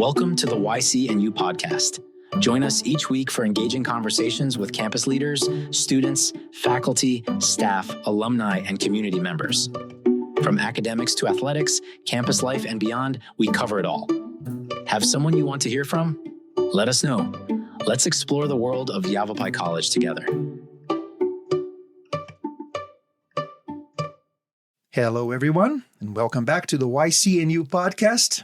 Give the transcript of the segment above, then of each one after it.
Welcome to the YCNU podcast. Join us each week for engaging conversations with campus leaders, students, faculty, staff, alumni, and community members. From academics to athletics, campus life, and beyond, we cover it all. Have someone you want to hear from? Let us know. Let's explore the world of Yavapai College together. Hello, everyone, and welcome back to the YCNU podcast.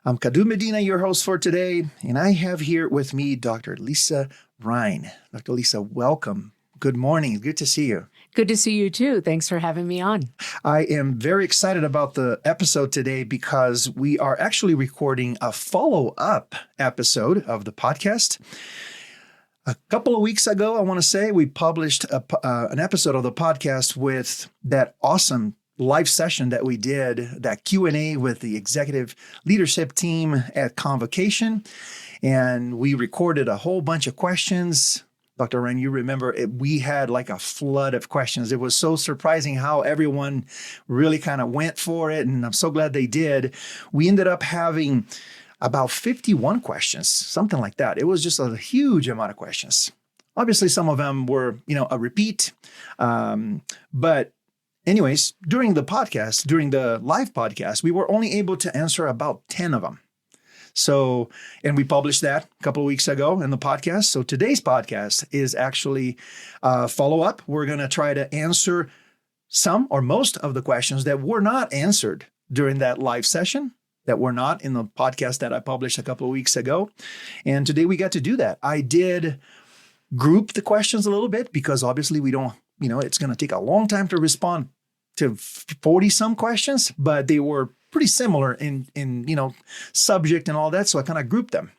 I'm Cadu Medina, your host for today, and I have here with me Dr. Lisa Rhine. Dr. Lisa, welcome. Good morning. Good to see you. Good to see you too. Thanks for having me on. I am very excited about the episode today because we are actually recording a follow-up episode of the podcast. A couple of weeks ago, I want to say, we published an episode of the podcast with that awesome live session that we did, that Q&A with the executive leadership team at Convocation. And we recorded a whole bunch of questions. Dr. Rhine, you remember we had like a flood of questions. It was so surprising how everyone really kind of went for it. And I'm so glad they did. We ended up having about 51 questions, something like that. It was just a huge amount of questions. Obviously, some of them were, a repeat. But anyways, during the live podcast, we were only able to answer about 10 of them. So, and we published that a couple of weeks ago in the podcast. So today's podcast is actually a follow-up. We're going to try to answer some or most of the questions that were not answered during that live session, that were not in the podcast that I published a couple of weeks ago. And today we got to do that. I did group the questions a little bit because obviously we don't, it's going to take a long time to respond to 40 some questions, but they were pretty similar in subject and all that. So I kind of grouped them.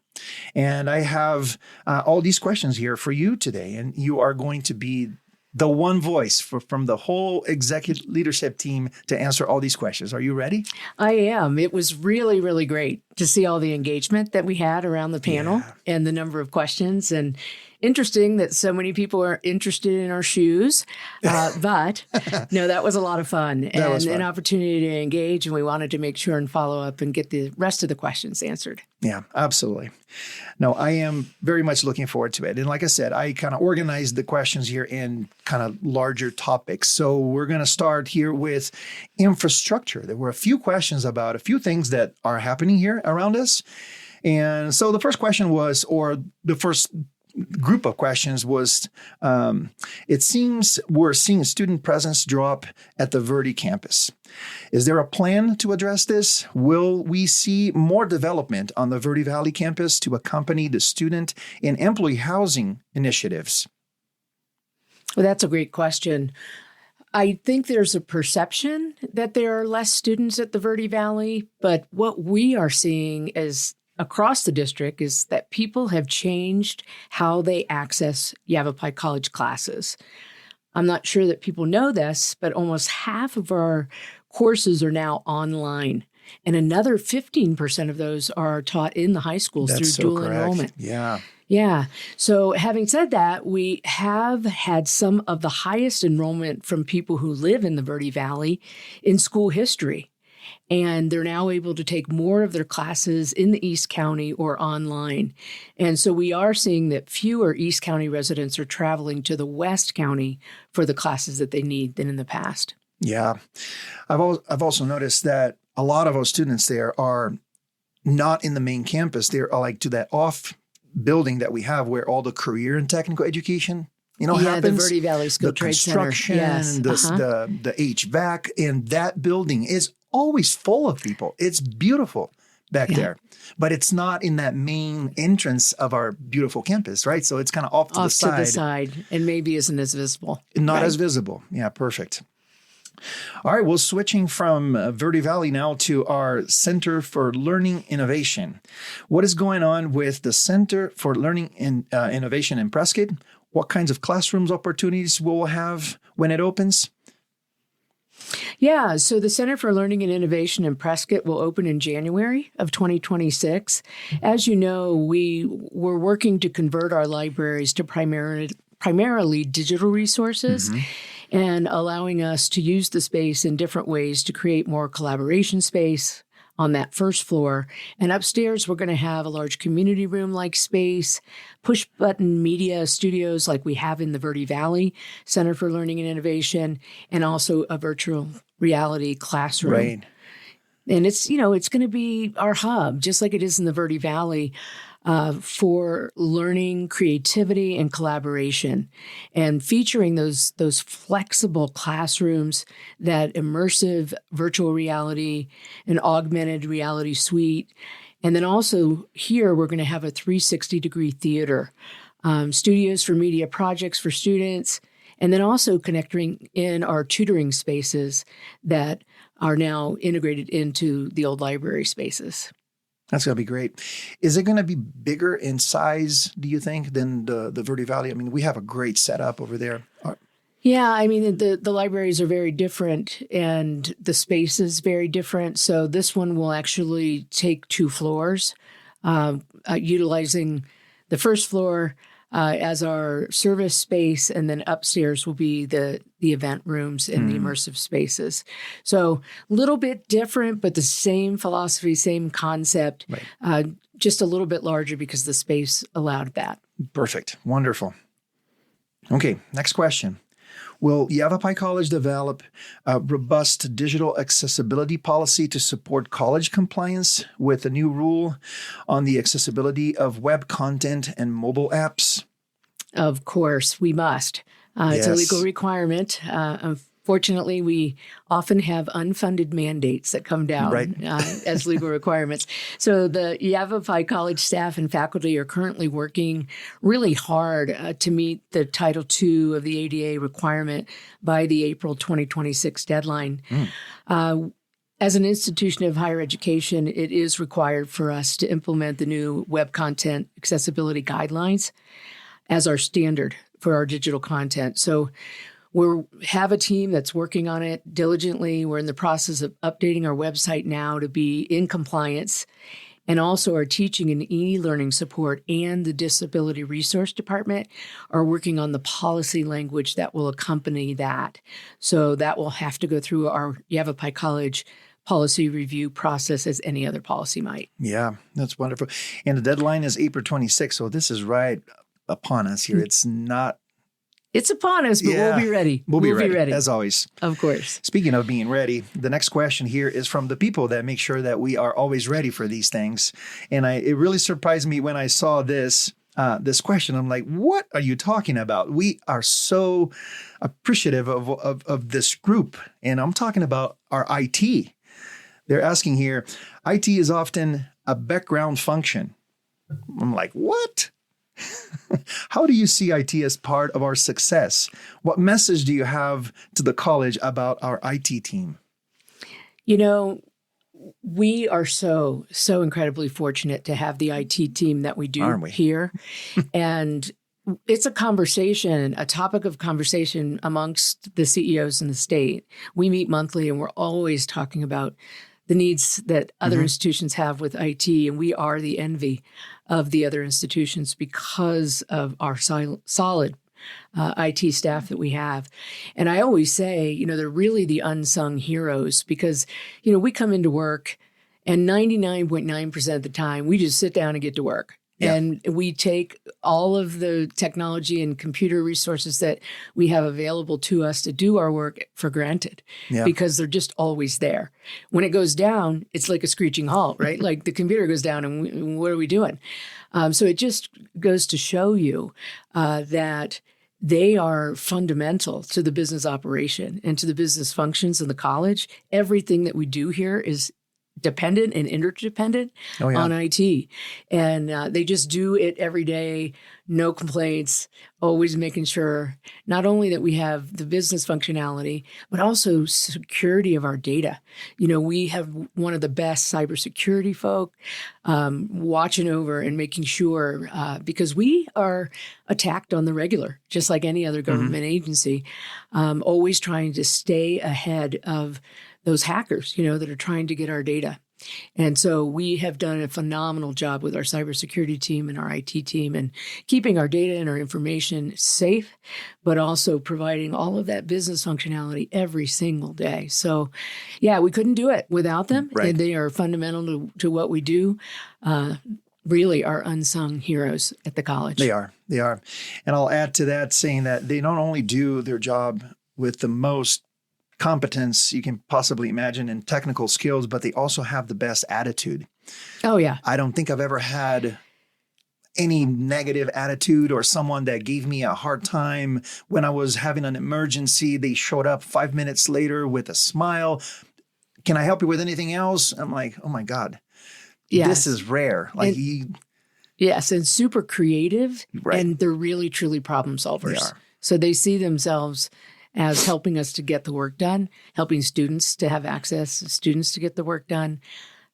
And I have all these questions here for you today. And you are going to be the one voice from the whole executive leadership team to answer all these questions. Are you ready? I am. It was really, really great to see all the engagement that we had around the panel and the number of questions. And interesting that so many people are interested in our shoes. But no, that was a lot of fun and an opportunity to engage. And we wanted to make sure and follow up and get the rest of the questions answered. Yeah, absolutely. No, I am very much looking forward to it. And like I said, I kind of organized the questions here in kind of larger topics. So we're going to start here with infrastructure. There were a few questions about a few things that are happening here around us. And so the first question was, or the first group of questions was, it seems we're seeing student presence drop at the Verde campus. Is there a plan to address this? Will we see more development on the Verde Valley campus to accompany the student and employee housing initiatives? Well, that's a great question. I think there's a perception that there are less students at the Verde Valley, but what we are seeing is across the district is that people have changed how they access Yavapai College classes. I'm not sure that people know this, but almost half of our courses are now online. And another 15% of those are taught in the high schools through dual enrollment. Yeah. So having said that, we have had some of the highest enrollment from people who live in the Verde Valley in school history. And they're now able to take more of their classes in the East County or online. And so we are seeing that fewer East County residents are traveling to the West County for the classes that they need than in the past. Yeah. I've also noticed that a lot of our students there are not in the main campus. They're like to that off building that we have where all the career and technical education happens. The Verde Valley Skilled Trade Center. The construction, the HVAC, and that building is always full of people. It's beautiful back there, but it's not in that main entrance of our beautiful campus, right? So it's kind of off to the side, and maybe isn't as visible. Not as visible. Yeah, perfect. All right, well, switching from Verde Valley now to our Center for Learning Innovation. What is going on with the Center for Learning Innovation in Prescott? What kinds of classrooms opportunities will we have when it opens? Yeah, so the Center for Learning and Innovation in Prescott will open in January of 2026. As you know, we were working to convert our libraries to primarily digital resources and allowing us to use the space in different ways to create more collaboration space, on that first floor. And upstairs, we're going to have a large community room-like space, push-button media studios like we have in the Verde Valley Center for Learning and Innovation, and also a virtual reality classroom. Right. And it's going to be our hub, just like it is in the Verde Valley, for learning, creativity, and collaboration, and featuring those flexible classrooms, that immersive virtual reality and augmented reality suite. And then also here, we're going to have a 360-degree theater, studios for media projects for students, and then also connecting in our tutoring spaces that are now integrated into the old library spaces. That's going to be great. Is it going to be bigger in size, do you think, than the Verde Valley? I mean, we have a great setup over there. Yeah, I mean, the libraries are very different and the space is very different. So this one will actually take 2 floors, utilizing the first floor as our service space, and then upstairs will be the event rooms and the immersive spaces. So a little bit different, but the same philosophy, same concept, right. Just a little bit larger because the space allowed that. Perfect. Wonderful. Okay, next question. Will Yavapai College develop a robust digital accessibility policy to support college compliance with the new rule on the accessibility of web content and mobile apps? Of course, we must. It's a legal requirement. Unfortunately, we often have unfunded mandates that come down as legal requirements. So the Yavapai College staff and faculty are currently working really hard to meet the Title II of the ADA requirement by the April 2026 deadline. As an institution of higher education, it is required for us to implement the new web content accessibility guidelines as our standard for our digital content. So we have a team that's working on it diligently. We're in the process of updating our website now to be in compliance, and also our teaching and e-learning support and the Disability Resource Department are working on the policy language that will accompany that. So that will have to go through our Yavapai College policy review process as any other policy might. Yeah, that's wonderful. And the deadline is April 26th, so this is right upon us here. It's upon us, but we'll be ready. We'll be ready, as always. Of course. Speaking of being ready, the next question here is from the people that make sure that we are always ready for these things. And it really surprised me when I saw this question. I'm like, what are you talking about? We are so appreciative of this group. And I'm talking about our IT. They're asking here, IT is often a background function. I'm like, what? How do you see IT as part of our success? What message do you have to the college about our IT team? We are so incredibly fortunate to have the IT team that we do here. And it's a topic of conversation amongst the CEOs in the state. We meet monthly and we're always talking about the needs that other institutions have with IT, and we are the envy of the other institutions because of our solid IT staff that we have. And I always say, they're really the unsung heroes because, we come into work and 99.9% of the time, we just sit down and get to work. Yeah. And we take all of the technology and computer resources that we have available to us to do our work for granted because they're just always there. When it goes down, it's like a screeching halt, right? Like the computer goes down and what are we doing? So it just goes to show you that they are fundamental to the business operation and to the business functions of the college. Everything that we do here is dependent and interdependent on IT. And they just do it every day, no complaints, always making sure not only that we have the business functionality, but also security of our data. We have one of the best cybersecurity folk watching over and making sure, because we are attacked on the regular, just like any other government agency, always trying to stay ahead of those hackers, that are trying to get our data. And so we have done a phenomenal job with our cybersecurity team and our IT team and keeping our data and our information safe, but also providing all of that business functionality every single day. So, yeah, we couldn't do it without them. Right. And they are fundamental to what we do. Really are unsung heroes at the college. They are. And I'll add to that saying that they not only do their job with the most competence you can possibly imagine in technical skills, but they also have the best attitude. Oh, yeah. I don't think I've ever had any negative attitude or someone that gave me a hard time when I was having an emergency. They showed up 5 minutes later with a smile. Can I help you with anything else? I'm like, oh my God, Yes. this is rare. Like Yes, and super creative, Right. and they're really, truly problem solvers. They are. So they see themselves as helping us to get the work done, helping students to have access, students to get the work done.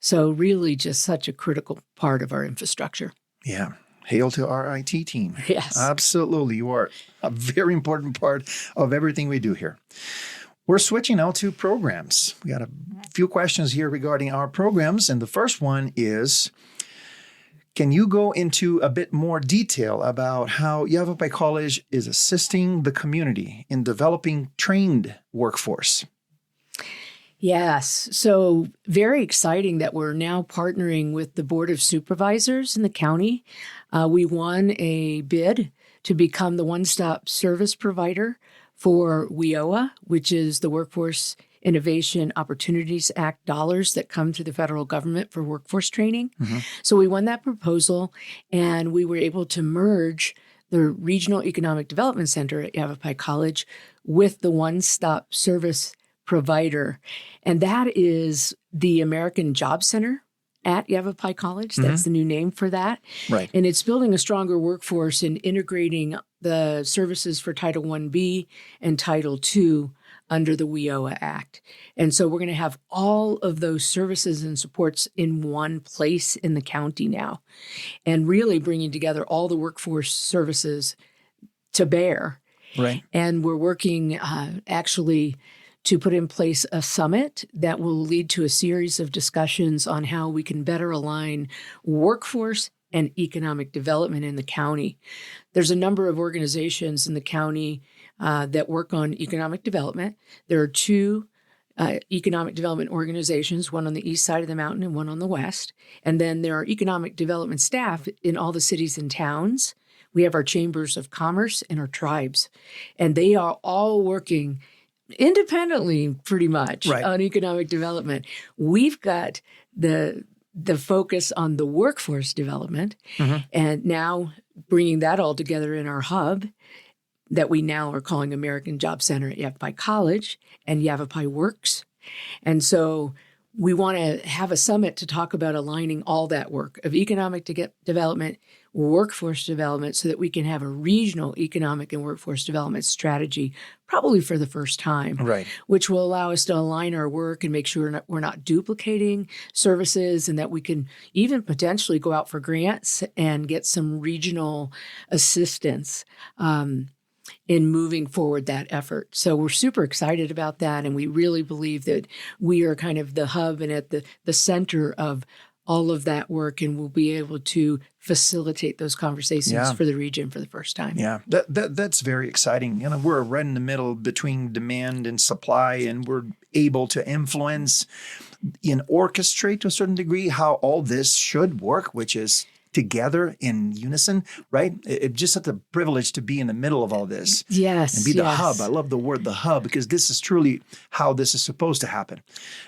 So really just such a critical part of our infrastructure. Yeah. Hail to our IT team. Yes. Absolutely. You are a very important part of everything we do here. We're switching now to programs. We got a few questions here regarding our programs. And the first one is, can you go into a bit more detail about how Yavapai College is assisting the community in developing trained workforce? Yes. So very exciting that we're now partnering with the Board of Supervisors in the county. We won a bid to become the one-stop service provider for WIOA, which is the Workforce Innovation Opportunities Act dollars that come through the federal government for workforce training. Mm-hmm. So we won that proposal, and we were able to merge the Regional Economic Development Center at Yavapai College with the one-stop service provider. And that is the American Job Center at Yavapai College. That's the new name for that. Right. And it's building a stronger workforce and integrating the services for Title I-B and Title II under the WIOA Act. And so we're going to have all of those services and supports in one place in the county now, and really bringing together all the workforce services to bear. Right. And we're working actually to put in place a summit that will lead to a series of discussions on how we can better align workforce and economic development in the county. There's a number of organizations in the county that work on economic development. There are two economic development organizations, one on the east side of the mountain and one on the west. And then there are economic development staff in all the cities and towns. We have our chambers of commerce and our tribes, and they are all working independently pretty much on economic development. We've got the focus on the workforce development, and now bringing that all together in our hub that we now are calling American Job Center at Yavapai College and Yavapai Works. And so we want to have a summit to talk about aligning all that work of economic development, workforce development, so that we can have a regional economic and workforce development strategy, probably for the first time, which will allow us to align our work and make sure we're not duplicating services, and that we can even potentially go out for grants and get some regional assistance in moving forward that effort. So we're super excited about that, and we really believe that we are kind of the hub and at the center of all of that work, and we'll be able to facilitate those conversations for the region for the first time. Yeah, that's very exciting. You know, we're right in the middle between demand and supply, and we're able to influence and orchestrate to a certain degree how all this should work, which is together in unison, right? It's just such a privilege to be in the middle of all this. Yes. And be the hub. I love the word the hub, because this is truly how this is supposed to happen.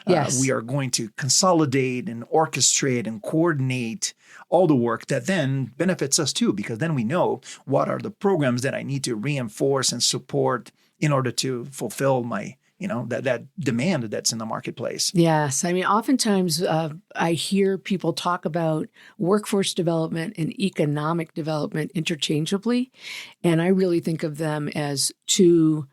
Yes. We are going to consolidate and orchestrate and coordinate all the work that then benefits us too, because then we know what are the programs that I need to reinforce and support in order to fulfill my that demand that's in the marketplace. Yes. I mean, oftentimes I hear people talk about workforce development and economic development interchangeably. And I really think of them as two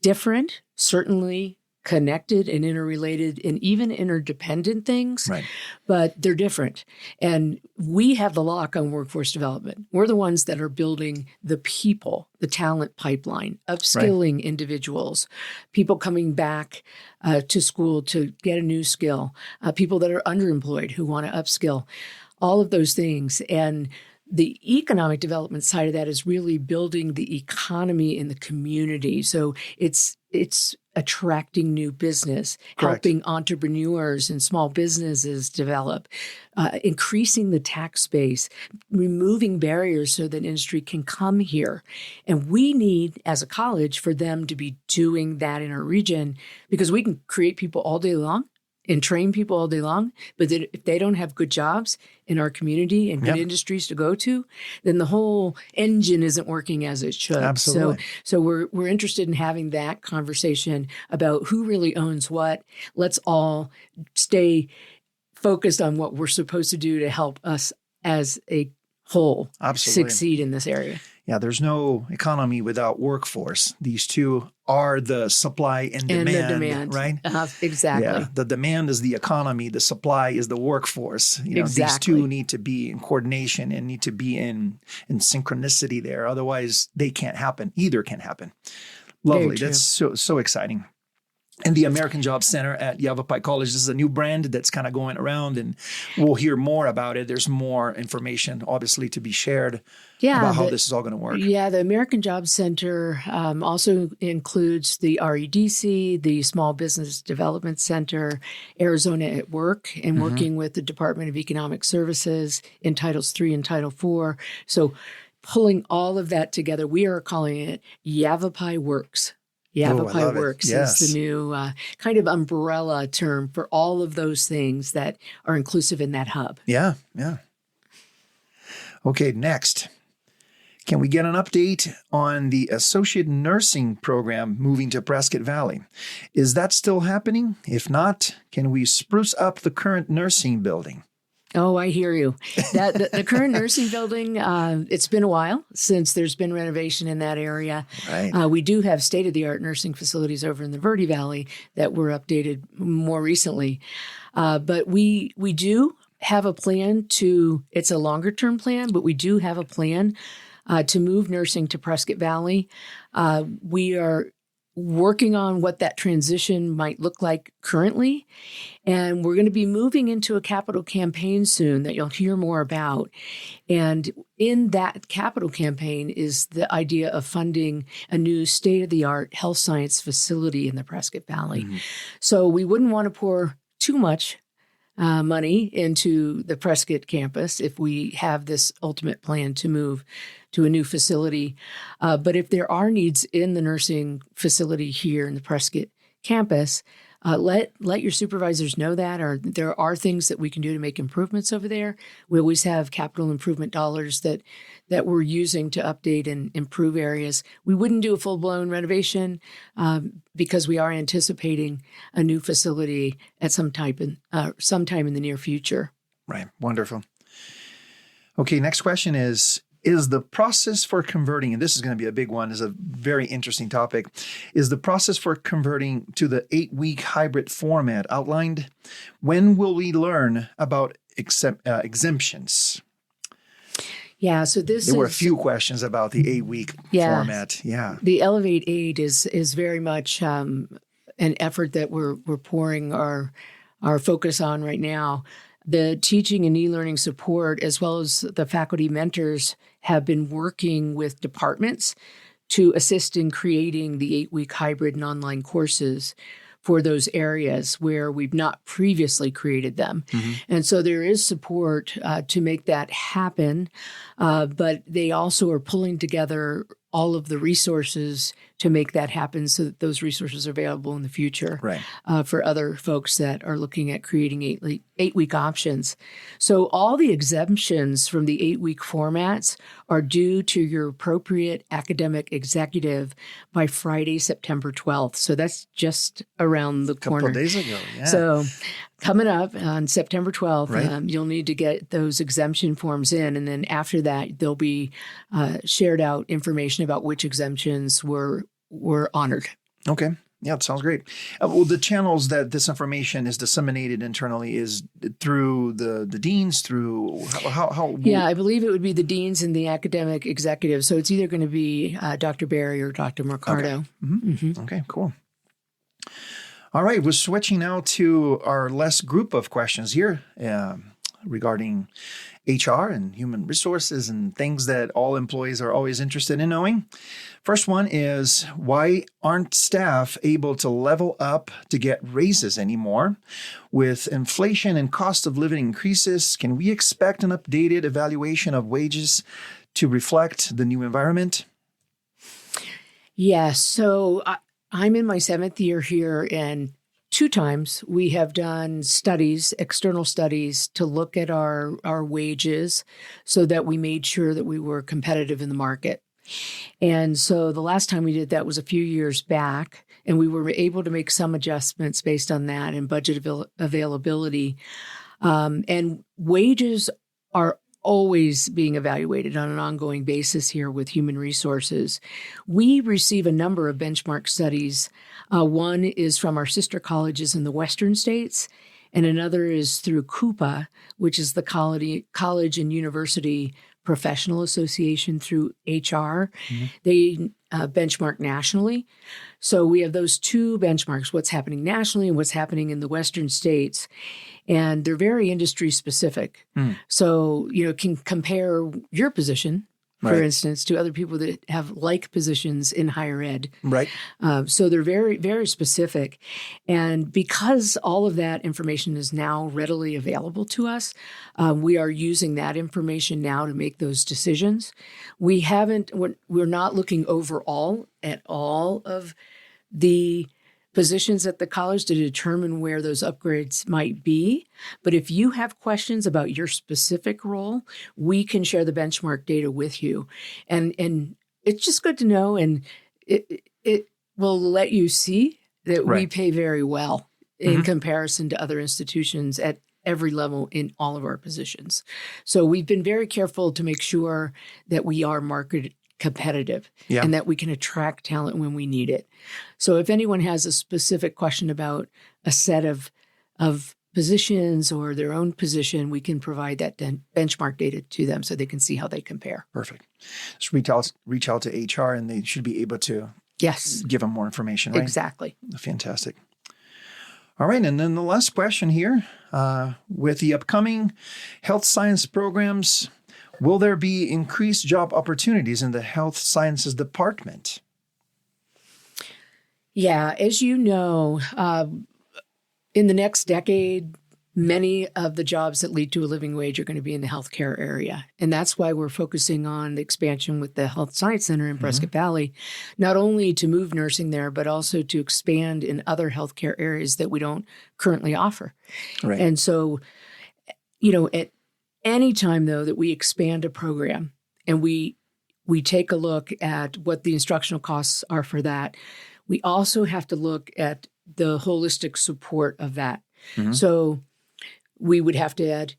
different, certainly connected and interrelated and even interdependent things, Right. but they're different. And we have the lock on workforce development. We're the ones that are building the people, the talent pipeline, upskilling individuals, people coming back to school to get a new skill, people that are underemployed who want to upskill, all of those things. And the economic development side of that is really building the economy in the community. So it's attracting new business, Correct. helping entrepreneurs and small businesses develop, increasing the tax base, removing barriers so that industry can come here. And we need, as a college, for them to be doing that in our region, because we can create people all day long and train people all day long, but if they don't have good jobs in our community and good industries to go to, then the whole engine isn't working as it should. Absolutely. So we're interested in having that conversation about who really owns what. Let's all stay focused on what we're supposed to do to help us as a whole succeed in this area. Yeah, there's no economy without workforce. These two are the supply and demand, right? Exactly. Yeah, the demand is the economy. The supply is the workforce. These two need to be in coordination and need to be in synchronicity there. Otherwise, they can't happen. Either can happen. Lovely. That's so exciting. And the American Job Center at Yavapai College, this is a new brand that's kind of going around, and we'll hear more about it. There's more information, obviously, to be shared about how this is all going to work. Yeah, the American Job Center also includes the REDC, the Small Business Development Center, Arizona at Work, and working with the Department of Economic Services in Titles III and Title IV. So pulling all of that together, we are calling it Yavapai Works. Yavapai Works is the new kind of umbrella term for all of those things that are inclusive in that hub. Yeah. Okay, next. Can we get an update on the associate nursing program moving to Prescott Valley? Is that still happening? If not, can we spruce up the current nursing building? Oh, I hear you. The current nursing building, it's been a while since there's been renovation in that area. Right. We do have state-of-the-art nursing facilities over in the Verde Valley that were updated more recently. But we do have a plan it's a longer-term plan, but we do have a plan to move nursing to Prescott Valley. We are working on what that transition might look like currently. And we're going to be moving into a capital campaign soon that you'll hear more about. And in that capital campaign is the idea of funding a new state-of-the-art health science facility in the Prescott Valley. So we wouldn't want to pour too much money into the Prescott campus if we have this ultimate plan to move to a new facility. But if there are needs in the nursing facility here in the Prescott campus, let your supervisors know that, or there are things that we can do to make improvements over there. We always have capital improvement dollars that we're using to update and improve areas. We wouldn't do a full-blown renovation because we are anticipating a new facility at sometime in the near future. Right. Wonderful. Okay, next question is the process for converting, and this is going to be a big one, is a very interesting topic, is the process for converting to the 8-week hybrid format outlined? When will we learn about exemptions? Yeah, so there were a few questions about the 8-week format. Yeah. The Elevate 8 is very much an effort that we're pouring our focus on right now. The teaching and e-learning support, as well as the faculty mentors, have been working with departments to assist in creating the 8-week hybrid and online courses for those areas where we've not previously created them. And so there is support to make that happen, but they also are pulling together all of the resources to make that happen so that those resources are available in the future for other folks that are looking at creating 8-week options. So all the exemptions from the 8-week formats are due to your appropriate academic executive by Friday, September 12th. So that's just around the corner. A couple of days ago, yeah. So coming up on September 12th, you'll need to get those exemption forms in. And then after that, there'll be shared out information about which exemptions were honored. Okay. Yeah, it sounds great. Well, the channels that this information is disseminated internally is through the deans, through how? Yeah, I believe it would be the deans and the academic executives. So it's either going to be Dr. Barry or Dr. Mercado. Okay. Okay, cool. All right, we're switching now to our last group of questions here regarding HR and human resources and things that all employees are always interested in knowing. First one is, why aren't staff able to level up to get raises anymore? With inflation and cost of living increases, can we expect an updated evaluation of wages to reflect the new environment? Yes. So I'm in my 7th year here, and 2 times we have done studies, external studies, to look at our wages so that we made sure that we were competitive in the market. And so the last time we did that was a few years back, and we were able to make some adjustments based on that and budget availability. And wages are always being evaluated on an ongoing basis here with human resources. We receive a number of benchmark studies. One is from our sister colleges in the Western states, and another is through CUPA, which is the College and University Professional Association through HR. Mm-hmm. They benchmark nationally. So we have those 2 benchmarks, what's happening nationally and what's happening in the Western states. And they're very industry specific. So, can compare your position, for instance, to other people that have like positions in higher ed. Right. So they're very, very specific. And because all of that information is now readily available to us, we are using that information now to make those decisions. We're not looking overall at all of the positions at the college to determine where those upgrades might be. But if you have questions about your specific role, we can share the benchmark data with you. And it's just good to know, and it will let you see that we pay very well in comparison to other institutions at every level in all of our positions. So we've been very careful to make sure that we are market competitive and that we can attract talent when we need it. So if anyone has a specific question about a set of positions or their own position, we can provide that benchmark data to them so they can see how they compare. Perfect. Just reach out to HR, and they should be able to give them more information, right? Exactly. Fantastic. All right. And then the last question here, with the upcoming health science programs, will there be increased job opportunities in the health sciences department? Yeah, as you know, in the next decade, many of the jobs that lead to a living wage are going to be in the healthcare area. And that's why we're focusing on the expansion with the Health Science Center in Prescott Valley, not only to move nursing there, but also to expand in other healthcare areas that we don't currently offer. Right. And so, at any time, though, that we expand a program and we take a look at what the instructional costs are for that, we also have to look at the holistic support of that. So we would have to add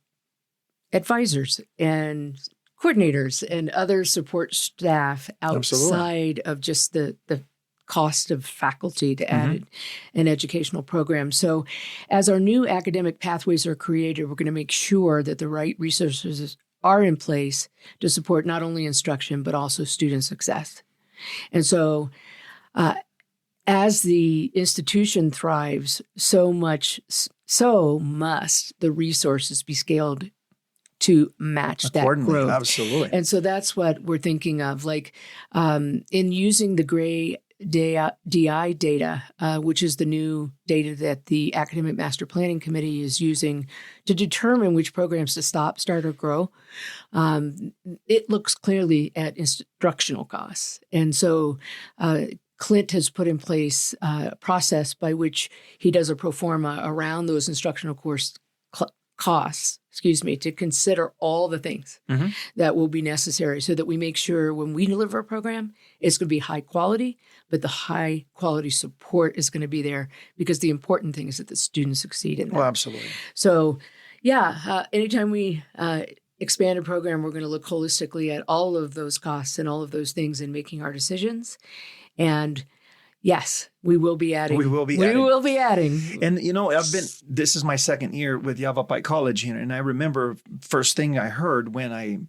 advisors and coordinators and other support staff outside of just the cost of faculty to add an educational program. So as our new academic pathways are created, we're going to make sure that the right resources are in place to support not only instruction, but also student success. And so as the institution thrives, so must the resources be scaled to match that growth. Absolutely. And so that's what we're thinking of, like in using the gray DI data, which is the new data that the Academic Master Planning Committee is using to determine which programs to stop, start, or grow. It looks clearly at instructional costs. And so Clint has put in place a process by which he does a pro forma around those instructional course costs, to consider all the things that will be necessary so that we make sure when we deliver a program, it's going to be high quality, but the high quality support is going to be there because the important thing is that the students succeed in that. Well, absolutely. So, anytime we expand a program, we're going to look holistically at all of those costs and all of those things in making our decisions. And, Yes, we will be adding. We will be adding. And, this is my second year with Yavapai College, and I remember first thing I heard when I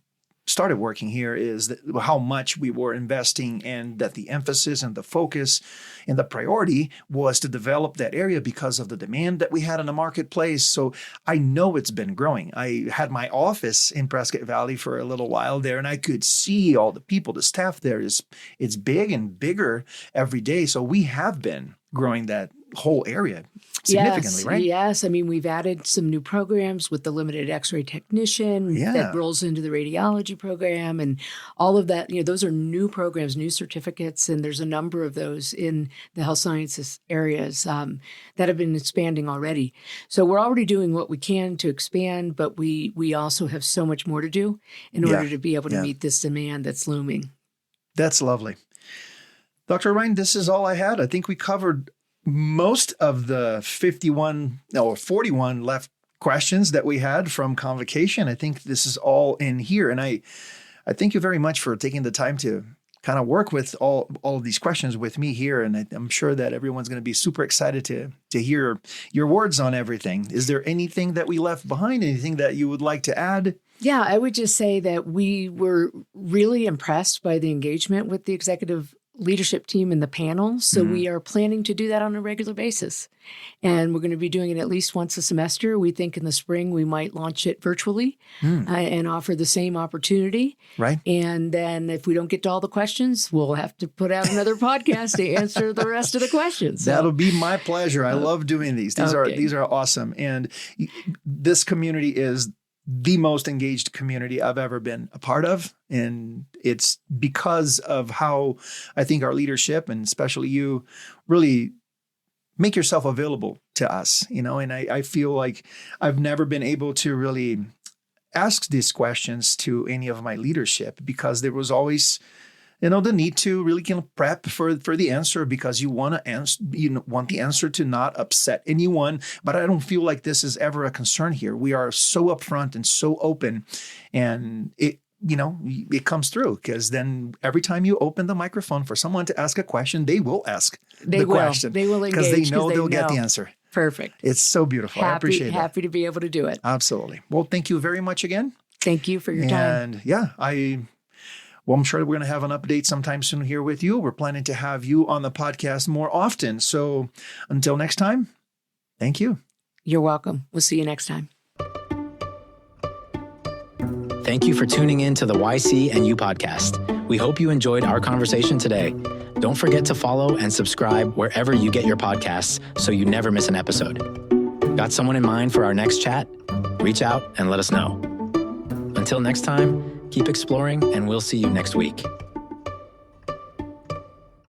started working here is that how much we were investing, and that the emphasis and the focus and the priority was to develop that area because of the demand that we had in the marketplace. So I know it's been growing. I had my office in Prescott Valley for a little while there, and I could see all the people, the staff there it's big and bigger every day. So we have been growing that whole area significantly, yes, right? Yes. I mean, we've added some new programs with the limited X-ray technician that rolls into the radiology program, and all of that. Those are new programs, new certificates, and there's a number of those in the health sciences areas that have been expanding already. So we're already doing what we can to expand, but we also have so much more to do in order to be able to meet this demand that's looming. That's lovely. Dr. Rhine, this is all I had. I think we covered most of the 41 left questions that we had from Convocation. I think this is all in here. And I thank you very much for taking the time to kind of work with all of these questions with me here. And I'm sure that everyone's going to be super excited to hear your words on everything. Is there anything that we left behind? Anything that you would like to add? Yeah, I would just say that we were really impressed by the engagement with the executive leadership team in the panel. So we are planning to do that on a regular basis. And we're going to be doing it at least once a semester. We think in the spring we might launch it virtually and offer the same opportunity. Right. And then if we don't get to all the questions, we'll have to put out another podcast to answer the rest of the questions. So. That'll be my pleasure. I love doing these. These are awesome. And this community is the most engaged community I've ever been a part of. And it's because of how I think our leadership, and especially you, really make yourself available to us, and I feel like I've never been able to really ask these questions to any of my leadership, because there was always the need to really kind of prep for the answer, because you want to answer, want the answer to not upset anyone. But I don't feel like this is ever a concern here. We are so upfront and so open, and it comes through, because then every time you open the microphone for someone to ask a question, they will ask the question. They will engage, because they know they'll get the answer. Perfect. It's so beautiful. I appreciate it. Happy to be able to do it. Absolutely. Well, thank you very much again. Thank you for your time. And I'm sure we're going to have an update sometime soon here with you. We're planning to have you on the podcast more often. So until next time, thank you. You're welcome. We'll see you next time. Thank you for tuning in to the YCNU podcast. We hope you enjoyed our conversation today. Don't forget to follow and subscribe wherever you get your podcasts so you never miss an episode. Got someone in mind for our next chat? Reach out and let us know. Until next time, keep exploring, and we'll see you next week.